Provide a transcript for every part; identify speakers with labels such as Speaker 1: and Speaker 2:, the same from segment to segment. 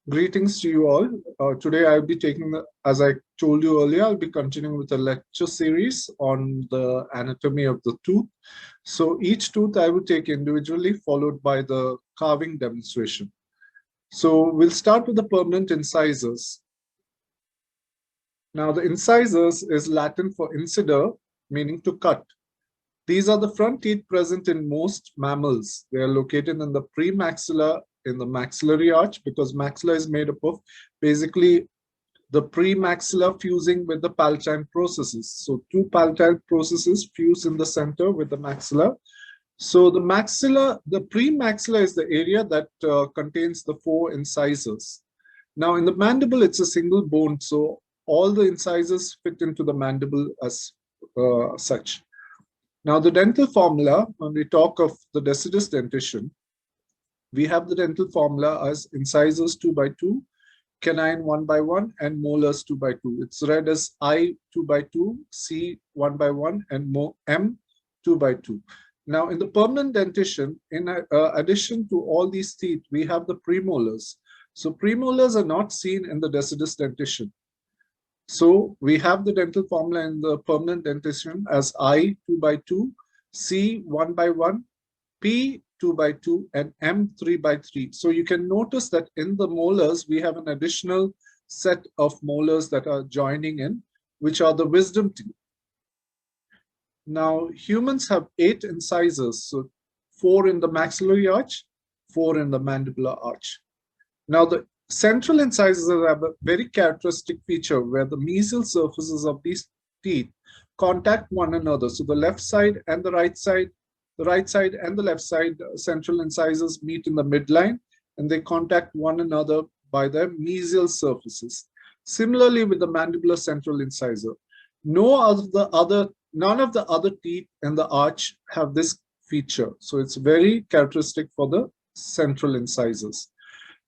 Speaker 1: Greetings to you all. Today I'll be taking, as I told you earlier, I'll be continuing with a lecture series on the anatomy of the tooth. So each tooth I will take individually, followed by the carving demonstration. So we'll start with the permanent incisors. Now the incisors is Latin for incidere, meaning to cut. These are the front teeth present in most mammals. They are located in the premaxilla, in the maxillary arch, because maxilla is made up of basically the premaxilla fusing with the palatine processes. So two palatine processes fuse in the center with the maxilla. So the maxilla, the premaxilla is the area that contains the four incisors. Now in the mandible, it's a single bone. So all the incisors fit into the mandible as such. Now the dental formula, when we talk of the decidus dentition, we have the dental formula as incisors 2 by 2, canine 1 by 1, and molars 2 by 2. It's read as I 2 by 2, C 1 by 1, and M 2 by 2. Now in the permanent dentition, in addition to all these teeth, we have the premolars. So premolars are not seen in the decidus dentition. So we have the dental formula in the permanent dentition as I 2 by 2, C 1 by 1, P 2 by 2, and M 3 by 3. So you can notice that in the molars, we have an additional set of molars that are joining in, which are the wisdom teeth. Now humans have 8 incisors, so 4 in the maxillary arch, 4 in the mandibular arch. Now the central incisors have a very characteristic feature where the mesial surfaces of these teeth contact one another. So the left side and the right side and the left side central incisors meet in the midline, and they contact one another by their mesial surfaces. Similarly with the mandibular central incisor, none of the other teeth in the arch have this feature. So it's very characteristic for the central incisors.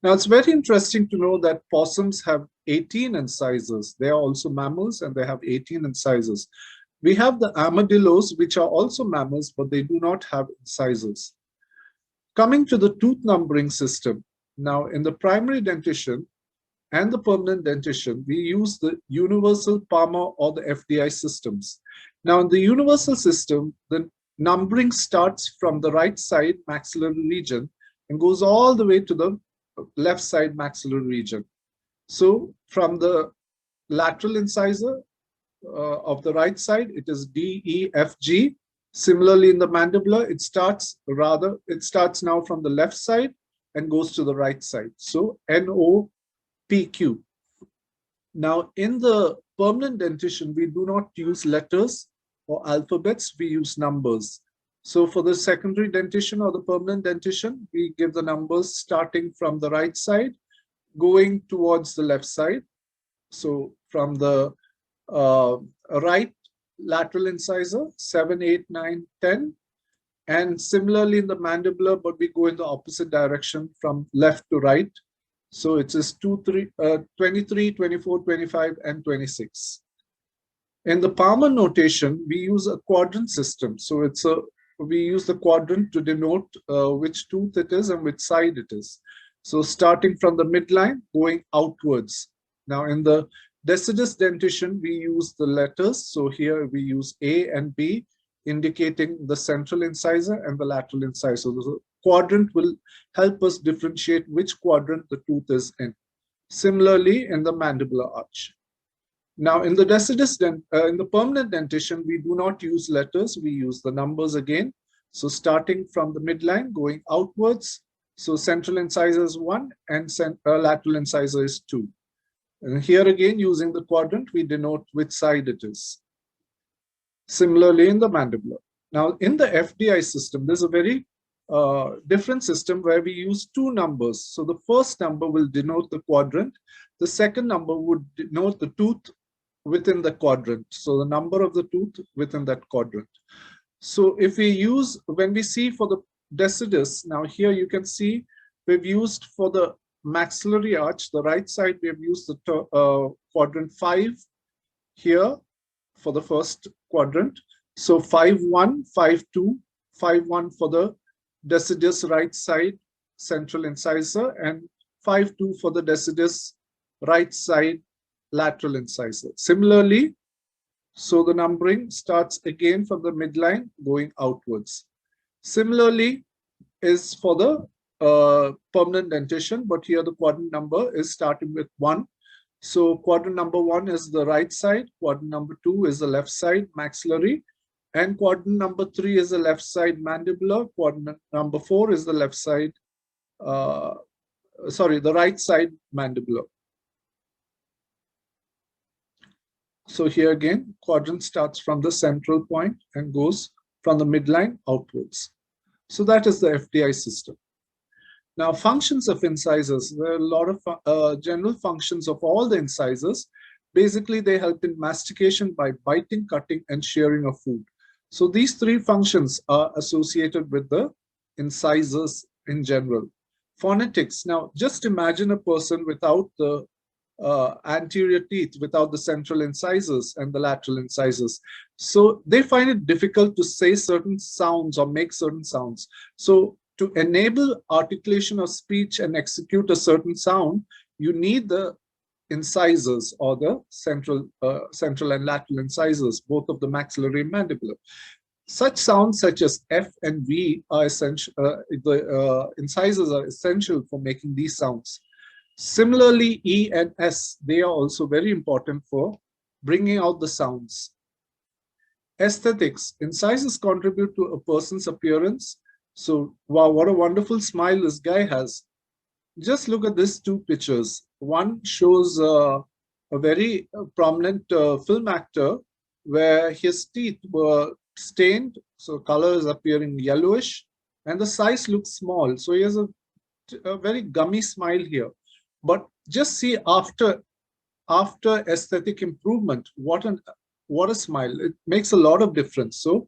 Speaker 1: Now, it's very interesting to know that possums have 18 incisors. They are also mammals and they have 18 incisors. We have the armadillos, which are also mammals, but they do not have incisors. Coming to the tooth numbering system. Now, in the primary dentition and the permanent dentition, we use the universal Palmer or the FDI systems. Now, in the universal system, the numbering starts from the right side maxillary region and goes all the way to the left side maxillary region. So from the lateral incisor of the right side, it is D, E, F, G. Similarly, in the mandibular, it starts now from the left side and goes to the right side. So N, O, P, Q. Now, in the permanent dentition, we do not use letters or alphabets, we use numbers. So for the secondary dentition or the permanent dentition, we give the numbers starting from the right side, going towards the left side. So from the right lateral incisor, 7, 8, 9, 10. And similarly in the mandibular, but we go in the opposite direction from left to right. So it is 23, 24, 25, and 26. In the Palmer notation, we use a quadrant system. So we use the quadrant to denote which tooth it is and which side it is. So starting from the midline, going outwards. Now in the decidus dentition, we use the letters. So here we use A and B, indicating the central incisor and the lateral incisor. The quadrant will help us differentiate which quadrant the tooth is in. Similarly, in the mandibular arch. Now, in the decidus, in the permanent dentition, we do not use letters. We use the numbers again. So starting from the midline, going outwards. So central incisor is 1 and lateral incisor is 2. And here again, using the quadrant, we denote which side it is. Similarly, in the mandibular. Now, in the FDI system, there's a very different system where we use 2 numbers. So the first number will denote the quadrant. The second number would denote the tooth within the quadrant. So the number of the tooth within that quadrant. So if we use, when we see for the decidus, now here you can see we've used for the maxillary arch, the right side, we have used the quadrant 5 here for the first quadrant. So 5, 1, 5, 2, 5, 1 for the decidus right side central incisor, and 5-2 for the decidus right side lateral incisor. Similarly, so the numbering starts again from the midline going outwards. Similarly is for the permanent dentition, but here the quadrant number is starting with 1. So quadrant number 1 is the right side, quadrant number 2 is the left side maxillary, and quadrant number 3 is the left side mandibular, quadrant number 4 is the left side, the right side mandibular. So here again, quadrant starts from the central point and goes from the midline outwards. So that is the FDI system. Now, functions of incisors. There are a lot of general functions of all the incisors. Basically, they help in mastication by biting, cutting, and shearing of food. So these 3 functions are associated with the incisors in general. Phonetics. Now, just imagine a person without the anterior teeth, without the central incisors and the lateral incisors. So they find it difficult to say certain sounds or make certain sounds. So to enable articulation of speech and execute a certain sound, you need the incisors or the central and lateral incisors, both of the maxillary and mandibular. Such sounds such as F and V are essential. The incisors are essential for making these sounds. Similarly, E and S, they are also very important for bringing out the sounds. Aesthetics. Incisors contribute to a person's appearance. So, wow, what a wonderful smile this guy has. Just look at these 2 pictures. One shows a very prominent film actor where his teeth were stained, so color is appearing yellowish, and the size looks small. So he has a very gummy smile here. But just see after aesthetic improvement, what a smile. It makes a lot of difference. So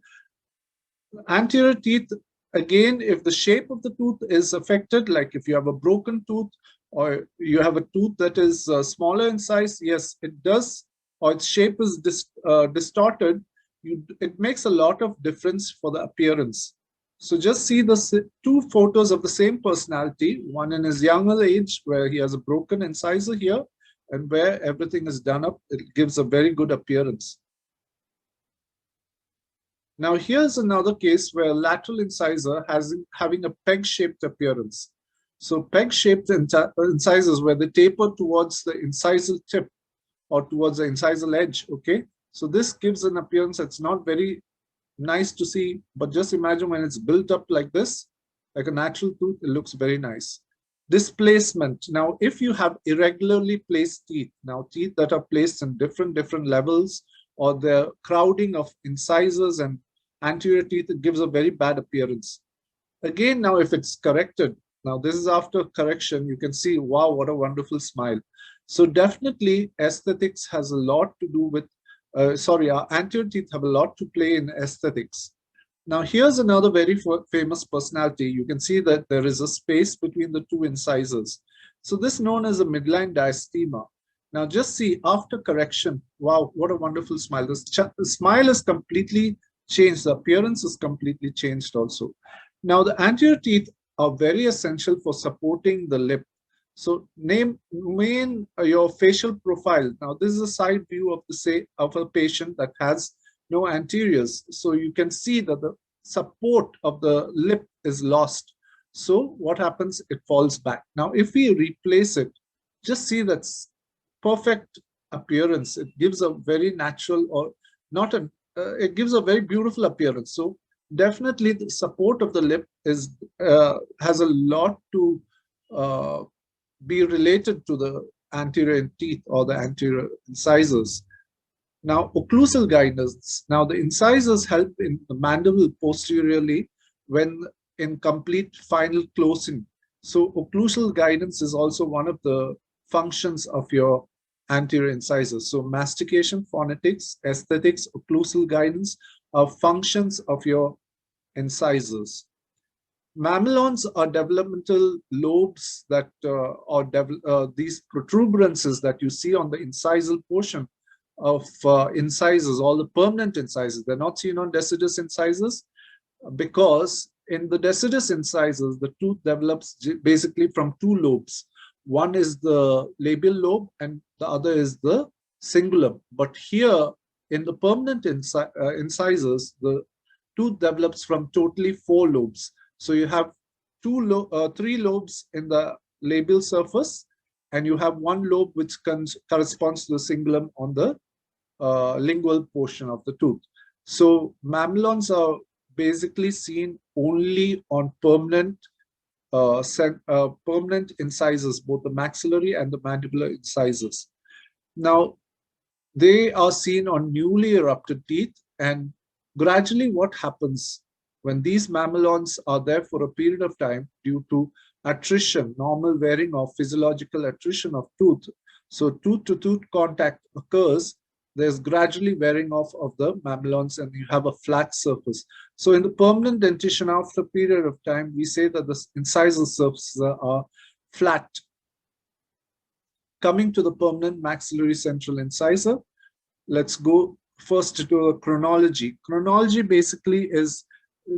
Speaker 1: anterior teeth, again, if the shape of the tooth is affected, like if you have a broken tooth or you have a tooth that is smaller in size, yes, it does, or its shape is distorted, it makes a lot of difference for the appearance. So just see the 2 photos of the same personality, one in his younger age where he has a broken incisor here, and where everything is done up, it gives a very good appearance. Now here's another case where lateral incisor having a peg-shaped appearance. So peg-shaped incisors where they taper towards the incisal tip or towards the incisal edge, okay? So this gives an appearance that's not very nice to see, but just imagine when it's built up like this, like a natural tooth, it looks very nice. Displacement. Now, if you have irregularly placed teeth, now teeth that are placed in different levels, or the crowding of incisors and anterior teeth, it gives a very bad appearance. Again, now if it's corrected, now this is after correction, you can see, wow, what a wonderful smile. So definitely aesthetics has a lot to do with, our anterior teeth have a lot to play in aesthetics. Now here's another very famous personality. You can see that there is a space between the 2 incisors. So this is known as a midline diastema. Now just see after correction, wow, what a wonderful smile. The smile is completely changed. The appearance is completely changed also. Now the anterior teeth are very essential for supporting the lip. So name your facial profile. Now this is a side view of a patient that has no anteriors. So you can see that the support of the lip is lost. So what happens? It falls back. Now if we replace it, just see that perfect appearance. It gives a very natural, or not a, it gives a very beautiful appearance. So definitely the support of the lip is has a lot to be related to the anterior teeth or the anterior incisors. Now, occlusal guidance. Now, the incisors help in the mandible posteriorly when in complete final closing. So, occlusal guidance is also one of the functions of your anterior incisors. So, mastication, phonetics, aesthetics, occlusal guidance are functions of your incisors. Mamelons are developmental lobes that these protuberances that you see on the incisal portion of incisors, all the permanent incisors. They're not seen on decidus incisors because in the decidus incisors, the tooth develops basically from 2 lobes. One is the labial lobe and the other is the cingulum. But here in the permanent incisors, the tooth develops from totally 4 lobes. So you have 3 lobes in the labial surface, and you have 1 lobe which corresponds to the cingulum on the lingual portion of the tooth. So mamelons are basically seen only on permanent incisors, both the maxillary and the mandibular incisors. Now, they are seen on newly erupted teeth, and gradually what happens when these mamelons are there for a period of time due to attrition, normal wearing or physiological attrition of tooth. So tooth-to-tooth contact occurs, there's gradually wearing off of the mamelons and you have a flat surface. So in the permanent dentition, after a period of time, we say that the incisal surfaces are flat. Coming to the permanent maxillary central incisor, let's go first to the chronology. Chronology basically is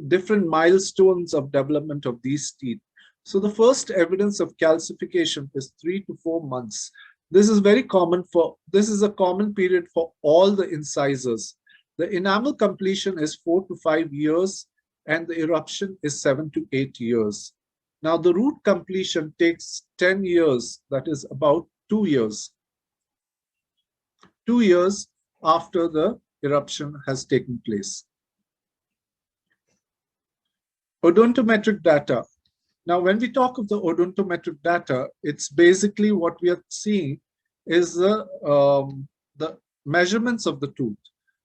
Speaker 1: different milestones of development of these teeth. So the first evidence of calcification is 3 to 4 months. This is very common this is a common period for all the incisors. The enamel completion is 4 to 5 years and the eruption is 7 to 8 years. Now the root completion takes 10 years, that is about 2 years. 2 years after the eruption has taken place. Odontometric data. Now, when we talk of the odontometric data, it's basically what we are seeing is the measurements of the tooth.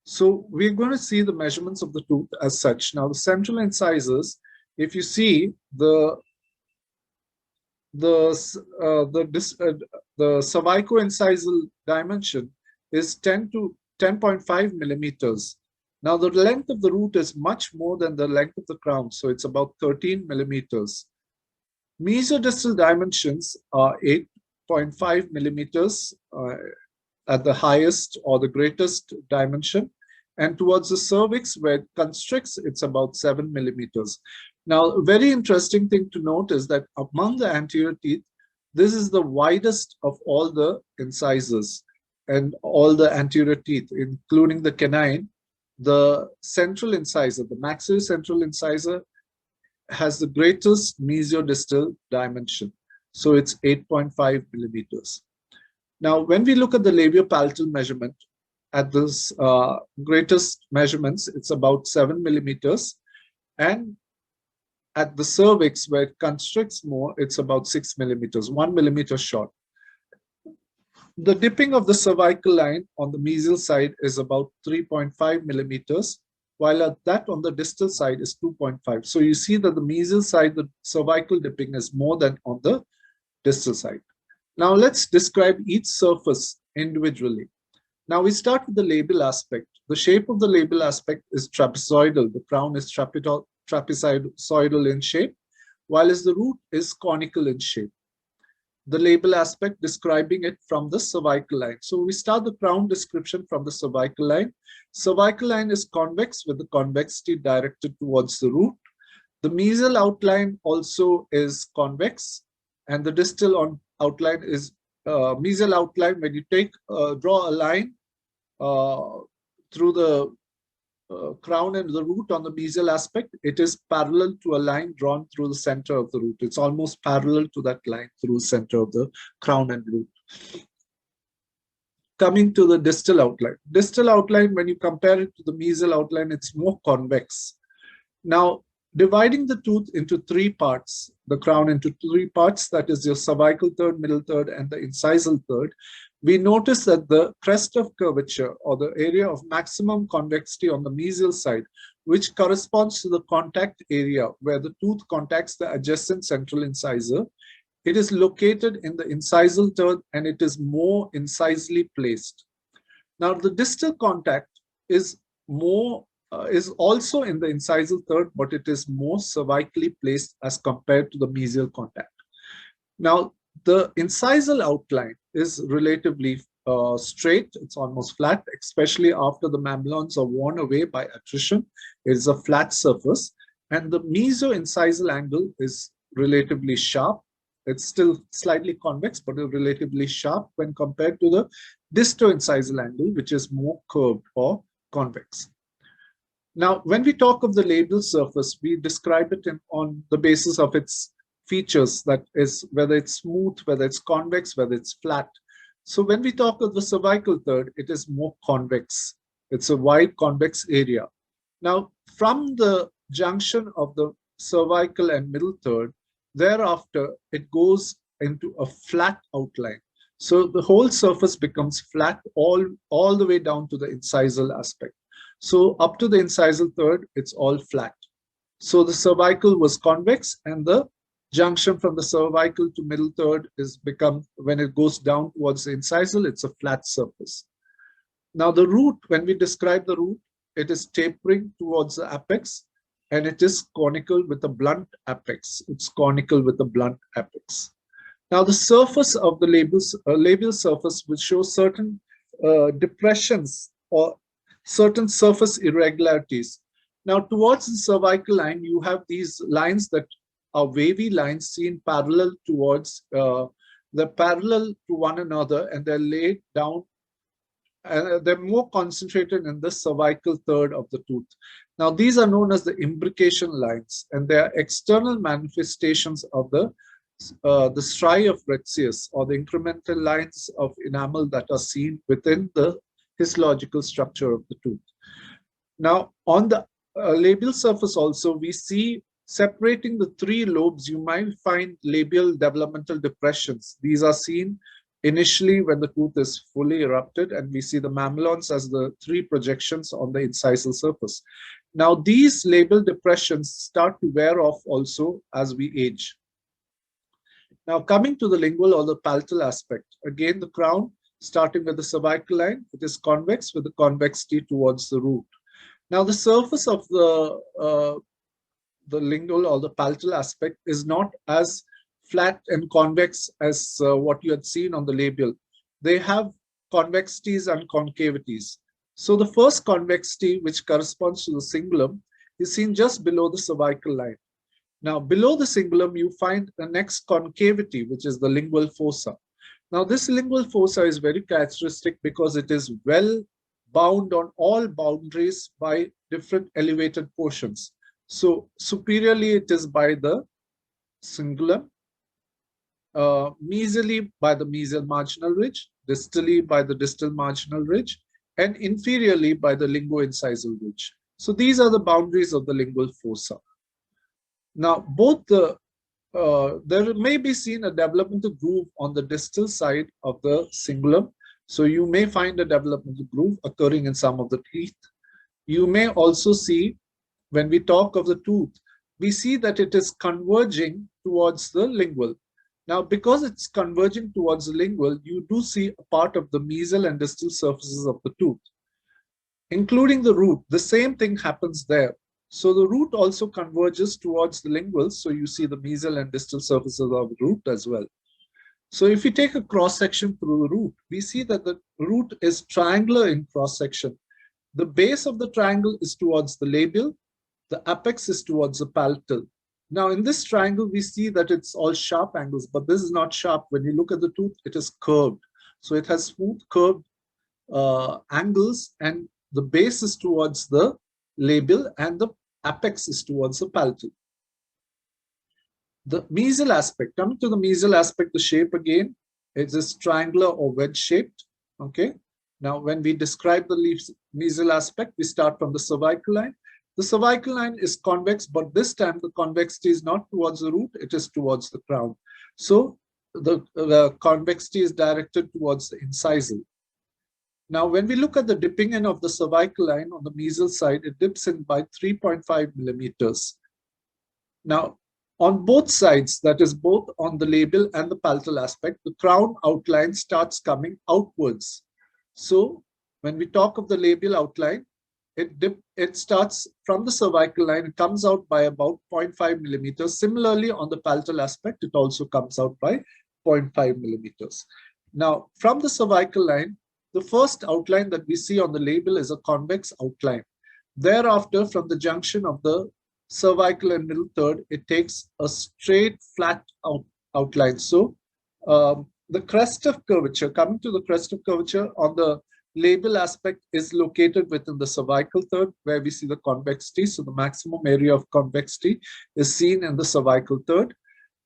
Speaker 1: So we're going to see the measurements of the tooth as such. Now, the central incisors, if you see the cervico-incisal dimension is 10 to 10.5 millimeters. Now, the length of the root is much more than the length of the crown, so it's about 13 millimeters. Mesiodistal dimensions are 8.5 millimeters at the highest or the greatest dimension. And towards the cervix, where it constricts, it's about 7 millimeters. Now, a very interesting thing to note is that among the anterior teeth, this is the widest of all the incisors and all the anterior teeth, including the canine. The central incisor, the maxillary central incisor, has the greatest mesiodistal dimension. So it's 8.5 millimeters. Now, when we look at the labiopalatal measurement, at this greatest measurements, it's about 7 millimeters. And at the cervix, where it constricts more, it's about 6 millimeters, 1 millimeter short. The dipping of the cervical line on the mesial side is about 3.5 millimeters, while that on the distal side is 2.5. So you see that the mesial side, the cervical dipping is more than on the distal side. Now let's describe each surface individually. Now we start with the labial aspect. The shape of the labial aspect is trapezoidal. The crown is trapezoidal in shape, while the root is conical in shape. The labial aspect describing it from the cervical line. So we start the crown description from the cervical line. Cervical line is convex with the convexity directed towards the root. The mesial outline also is convex, and the distal outline is mesial outline. When you draw a line through the crown and the root on the mesial aspect, it is parallel to a line drawn through the center of the root. It's almost parallel to that line through the center of the crown and root. Coming to the distal outline. Distal outline, when you compare it to the mesial outline, it's more convex. Now, dividing the tooth into 3 parts, the crown into 3 parts, that is your cervical third, middle third, and the incisal third, we notice that the crest of curvature, or the area of maximum convexity on the mesial side, which corresponds to the contact area where the tooth contacts the adjacent central incisor, it is located in the incisal third and it is more incisally placed. Now, the distal contact is also in the incisal third, but it is more cervically placed as compared to the mesial contact. Now, the incisal outline is relatively straight. It's almost flat, especially after the mamelons are worn away by attrition. It is a flat surface, and the meso-incisal angle is relatively sharp, It's still slightly convex, but relatively sharp when compared to the disto-incisal angle, which is more curved or convex. Now, when we talk of the labial surface, we describe it on the basis of its features, that is, whether it's smooth, whether it's convex, whether it's flat. So when we talk of the cervical third, it is more convex. It's a wide convex area. Now, from the junction of the cervical and middle third, thereafter, it goes into a flat outline. So the whole surface becomes flat all the way down to the incisal aspect. So up to the incisal third, it's all flat. So the cervical was convex, and the junction from the cervical to middle third is become, when it goes down towards the incisal, it's a flat surface. Now the root, when we describe the root, it is tapering towards the apex, and it is conical with a blunt apex. It's conical with a blunt apex. Now the surface of the labial surface will show certain depressions or certain surface irregularities. Now towards the cervical line, you have these lines that are wavy lines seen parallel towards, they're parallel to one another, and they're laid down, and they're more concentrated in the cervical third of the tooth. Now these are known as the imbrication lines, and they are external manifestations of the striae of Retzius, or the incremental lines of enamel that are seen within the histological structure of the tooth. Now on the labial surface also, we see separating the three lobes, you might find labial developmental depressions. These are seen initially when the tooth is fully erupted, and we see the mammalions as the three projections on the incisal surface. Now these labial depressions start to wear off also as we age. Now coming to the lingual or the palatal aspect, again the crown, starting with the cervical line, it is convex with the convexity towards the root. Now the surface of the lingual or the palatal aspect is not as flat and convex as what you had seen on the labial. They have convexities and concavities. So the first convexity, which corresponds to the cingulum, is seen just below the cervical line. Now below the cingulum, you find the next concavity, which is the lingual fossa. Now this lingual fossa is very characteristic because it is well bound on all boundaries by different elevated portions. So superiorly, it is by the cingulum, mesially by the mesial marginal ridge, distally by the distal marginal ridge, and inferiorly by the linguo-incisal ridge. So these are the boundaries of the lingual fossa. Now both there may be seen a developmental groove on the distal side of the cingulum. So you may find a developmental groove occurring in some of the teeth. You may also see, when we talk of the tooth, we see that it is converging towards the lingual. Now, because it's converging towards the lingual, you do see a part of the mesial and distal surfaces of the tooth, including the root. The same thing happens there. So the root also converges towards the lingual. So you see the mesial and distal surfaces of the root as well. So if we take a cross section through the root, we see that the root is triangular in cross section. The base of the triangle is towards the labial. The apex is towards the palatal. Now in this triangle, we see that it's all sharp angles, but this is not sharp. When you look at the tooth, it is curved. So it has smooth curved angles, and the base is towards the labial and the apex is towards the palatal. The mesial aspect, coming to the mesial aspect, the shape again, it is triangular or wedge shaped. Okay. Now when we describe the mesial aspect, we start from the cervical line. The cervical line is convex, but this time the convexity is not towards the root, it is towards the crown. So the convexity is directed towards the incisal. Now, when we look at the dipping in of the cervical line on the mesial side, it dips in by 3.5 millimeters. Now, on both sides, that is both on the labial and the palatal aspect, the crown outline starts coming outwards. So when we talk of the labial outline, it starts from the cervical line, it comes out by about 0.5 millimeters. Similarly, on the palatal aspect, it also comes out by 0.5 millimeters. Now, from the cervical line, the first outline that we see on the labial is a convex outline. Thereafter, from the junction of the cervical and middle third, it takes a straight, flat outline. So the crest of curvature, coming to the crest of curvature on the labial aspect, is located within the cervical third, where we see the convexity. So the maximum area of convexity is seen in the cervical third,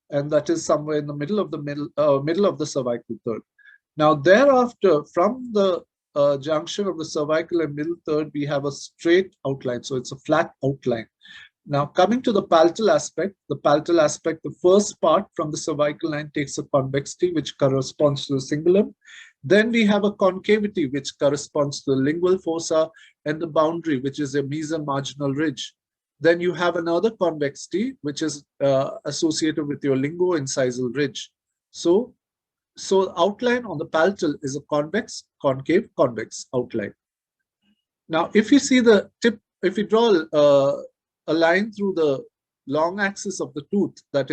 Speaker 1: and that is somewhere in the middle of the cervical third. Now thereafter, from the junction of the cervical and middle third, we have a straight outline. So it's a flat outline. Now coming to the palatal aspect, the first part from the cervical line takes a convexity which corresponds to the cingulum. Then we have a concavity which corresponds to the lingual fossa, and the boundary which is a mesomarginal ridge. Then you have another convexity which is associated with your linguo-incisal ridge. So outline on the palatal is a convex, concave, convex outline. Now if you see the tip, if you draw a line through the long axis of the tooth, that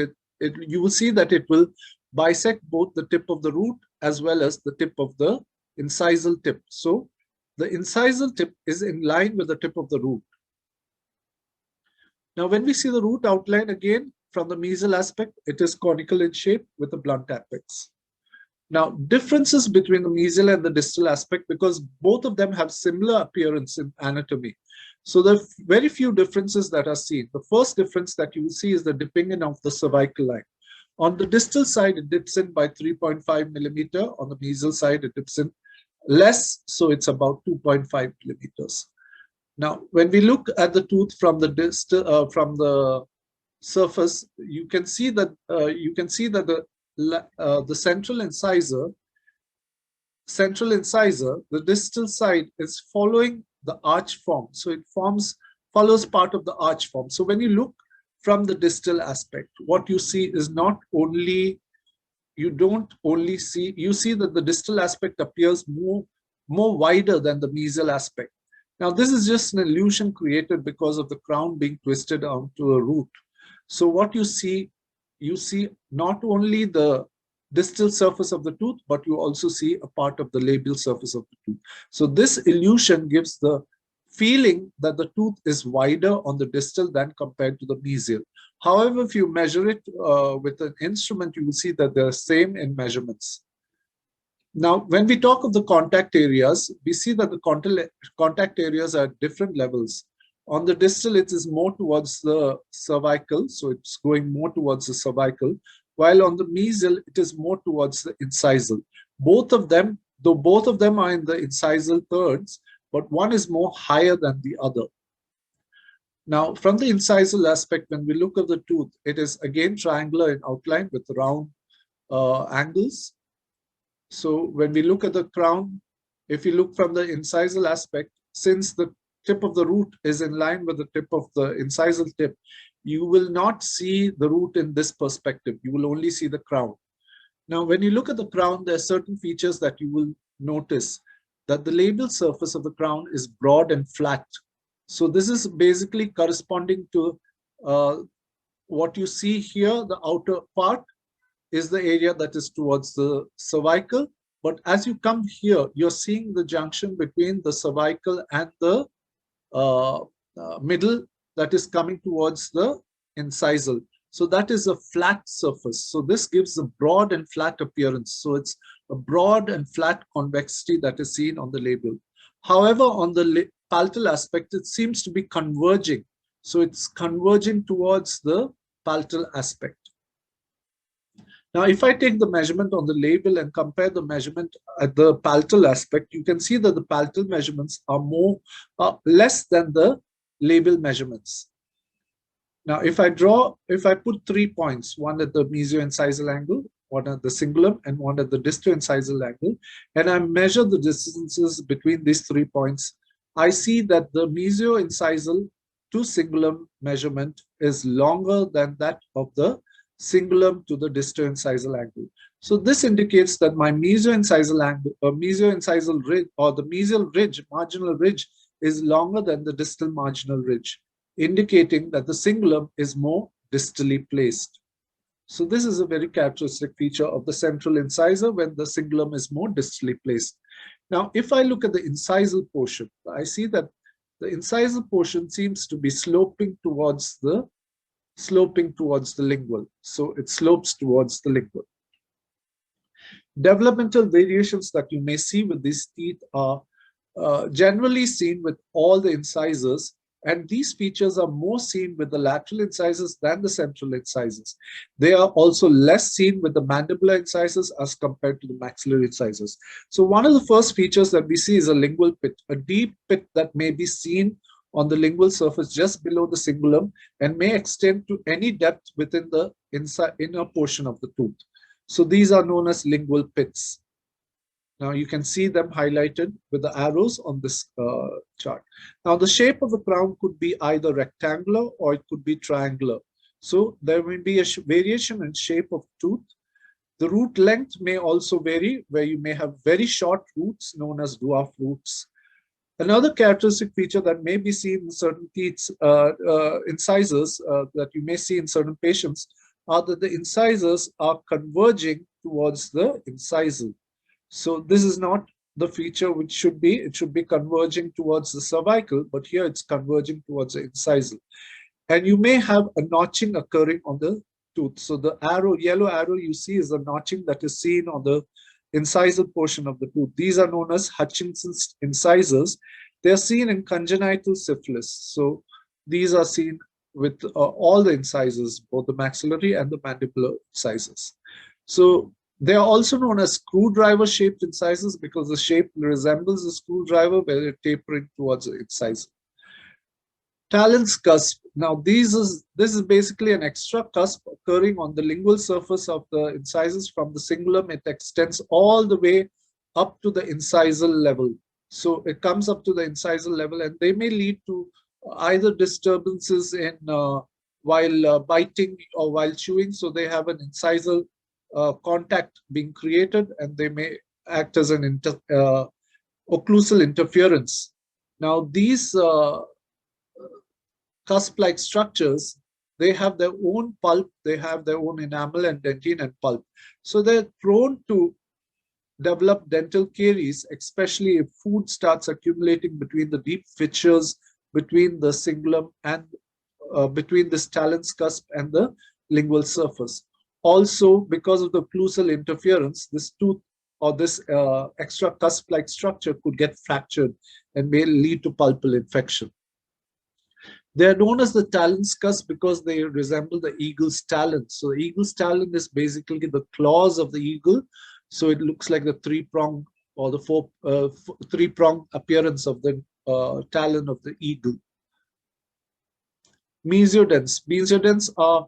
Speaker 1: you will see that it will bisect both the tip of the root as well as the tip of the incisal tip. So the incisal tip is in line with the tip of the root. Now when we see the root outline again from the mesial aspect, it is conical in shape with a blunt apex. Now differences between the mesial and the distal aspect, because both of them have similar appearance in anatomy. So there are very few differences that are seen. The first difference that you will see is the dipping in of the cervical line. On the distal side, it dips in by 3.5 millimeter. On the mesial side, it dips in less, so it's about 2.5 millimeters. Now, when we look at the tooth from the distal, from the surface, you can see that the central incisor, the distal side is following the arch form. So it follows part of the arch form. So when you look from the distal aspect, what you see is not only, you see that the distal aspect appears more wider than the mesial aspect. Now this is just an illusion created because of the crown being twisted onto a root. So what you see not only the distal surface of the tooth, but you also see a part of the labial surface of the tooth. So this illusion gives the feeling that the tooth is wider on the distal than compared to the mesial. However, if you measure it with an instrument, you will see that they're same in measurements. Now, when we talk of the contact areas, we see that the contact areas are at different levels. On the distal, it is more towards the cervical, so it's going more towards the cervical, while on the mesial, it is more towards the incisal. Both of them are in the incisal thirds, but one is more higher than the other. Now, from the incisal aspect, when we look at the tooth, it is again triangular in outline with round angles. So when we look at the crown, if you look from the incisal aspect, since the tip of the root is in line with the tip of the incisal tip, you will not see the root in this perspective. You will only see the crown. Now, when you look at the crown, there are certain features that you will notice, that the labial surface of the crown is broad and flat. So this is basically corresponding to what you see here. The outer part is the area that is towards the cervical. But as you come here, you're seeing the junction between the cervical and the middle that is coming towards the incisal. So that is a flat surface. So this gives a broad and flat appearance. So it's a broad and flat convexity that is seen on the labial. However, on the palatal aspect, it seems to be converging. So it's converging towards the palatal aspect. Now, if I take the measurement on the labial and compare the measurement at the palatal aspect, you can see that the palatal measurements are less than the labial measurements. Now, if I put 3 points, one at the mesio-incisal angle, one at the cingulum, and one at the disto-incisal angle, and I measure the distances between these 3 points, I see that the mesio-incisal to cingulum measurement is longer than that of the cingulum to the disto-incisal angle. So this indicates that my mesio-incisal angle, mesio-incisal ridge, or the mesial ridge, marginal ridge, is longer than the distal marginal ridge, indicating that the cingulum is more distally placed. So this is a very characteristic feature of the central incisor when the cingulum is more distally placed. Now, if I look at the incisal portion, I see that the incisal portion seems to be sloping towards the sloping towards the lingual. So it slopes towards the lingual. Developmental variations that you may see with these teeth are generally seen with all the incisors, and these features are more seen with the lateral incisors than the central incisors. They are also less seen with the mandibular incisors as compared to the maxillary incisors. So one of the first features that we see is a lingual pit, a deep pit that may be seen on the lingual surface just below the cingulum and may extend to any depth within the inner portion of the tooth. So these are known as lingual pits. Now you can see them highlighted with the arrows on this chart. Now the shape of the crown could be either rectangular or it could be triangular. So there will be a variation in shape of tooth. The root length may also vary, where you may have very short roots known as dwarf roots. Another characteristic feature that may be seen in certain teeth incisors that you may see in certain patients are that the incisors are converging towards the incisal. So this is not the feature which should be. It should be converging towards the cervical, but here it's converging towards the incisal. And you may have a notching occurring on the tooth. So the arrow, yellow arrow you see is the notching that is seen on the incisal portion of the tooth. These are known as HUTCHINSON'S incisors. They are seen in congenital syphilis. So these are seen with all the incisors, both the maxillary and the mandibular incisors. So they are also known as screwdriver shaped incisors because the shape resembles a screwdriver where they're tapering towards the incisor. Talon's cusp. Now this is basically an extra cusp occurring on the lingual surface of the incisors from the cingulum. It extends all the way up to the incisal level. So it comes up to the incisal level, and they may lead to either disturbances in while biting or while chewing. So they have an incisal contact being created, and they may act as an occlusal interference. Now these cusp-like structures, they have their own pulp, they have their own enamel and dentine and pulp. So they're prone to develop dental caries, especially if food starts accumulating between the deep fissures between the cingulum and between this Talon's cusp and the lingual surface. Also, because of the occlusal interference, this tooth or this extra cusp-like structure could get fractured and may lead to pulpal infection. They are known as the Talon's cusp because they resemble the eagle's talon. So the eagle's talon is basically the claws of the eagle. So it looks like the three-pronged or the three-pronged appearance of the talon of the eagle. Mesiodens. Mesiodens are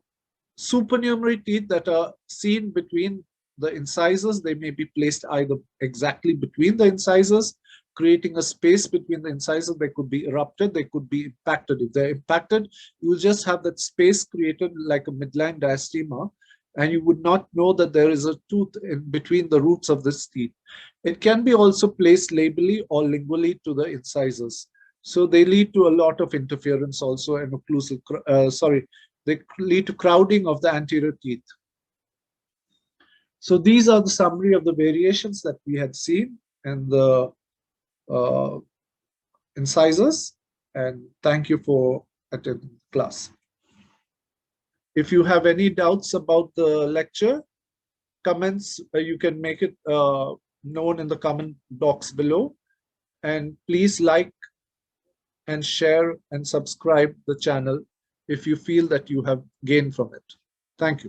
Speaker 1: supernumerary teeth that are seen between the incisors. They may be placed either exactly between the incisors, creating a space between the incisors. They could be erupted, they could be impacted. If they're impacted, you will just have that space created like a midline diastema, and you would not know that there is a tooth in between the roots of this teeth. It can be also placed labially or lingually to the incisors. So they lead to a lot of interference also and occlusal, they lead to crowding of the anterior teeth. So these are the summary of the variations that we had seen in the incisors, and thank you for attending class. If you have any doubts about the lecture, comments, you can make it known in the comment box below, and please like and share and subscribe the channel if you feel that you have gained from it. Thank you.